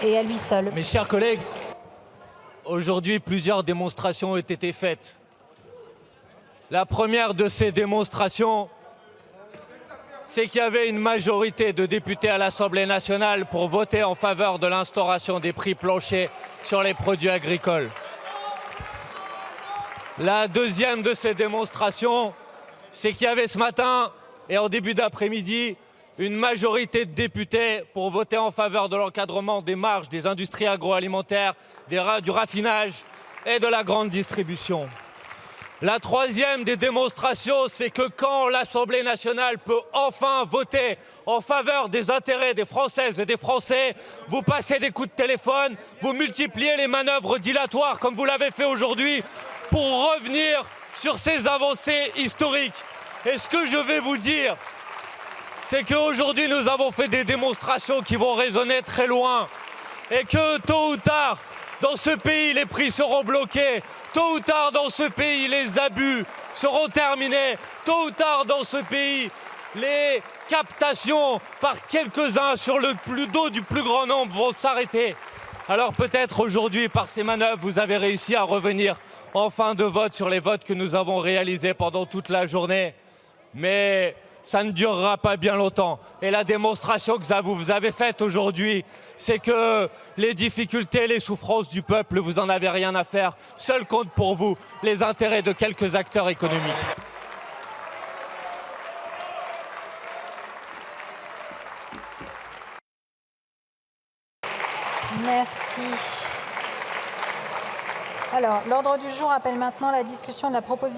et à lui seul. Mes chers collègues, aujourd'hui, plusieurs démonstrations ont été faites. La première de ces démonstrations, c'est qu'il y avait une majorité de députés à l'Assemblée nationale pour voter en faveur de l'instauration des prix planchers sur les produits agricoles. La deuxième de ces démonstrations, c'est qu'il y avait ce matin et en début d'après-midi une majorité de députés pour voter en faveur de l'encadrement des marges des industries agroalimentaires, du raffinage et de la grande distribution. La troisième des démonstrations, c'est que quand l'Assemblée nationale peut enfin voter en faveur des intérêts des Françaises et des Français, vous passez des coups de téléphone, vous multipliez les manœuvres dilatoires comme vous l'avez fait aujourd'hui pour revenir sur ces avancées historiques. Et ce que je vais vous dire, c'est qu'aujourd'hui nous avons fait des démonstrations qui vont résonner très loin et que tôt ou tard, dans ce pays, les prix seront bloqués. Tôt ou tard, dans ce pays, les abus seront terminés. Tôt ou tard, dans ce pays, les captations par quelques-uns sur le dos du plus grand nombre vont s'arrêter. Alors peut-être aujourd'hui, par ces manœuvres, vous avez réussi à revenir en fin de vote sur les votes que nous avons réalisés pendant toute la journée. Mais ça ne durera pas bien longtemps. Et la démonstration que vous avez faite aujourd'hui, c'est que les difficultés, les souffrances du peuple, vous n'en avez rien à faire. Seul compte pour vous les intérêts de quelques acteurs économiques. Merci. Alors, l'ordre du jour appelle maintenant la discussion de la proposition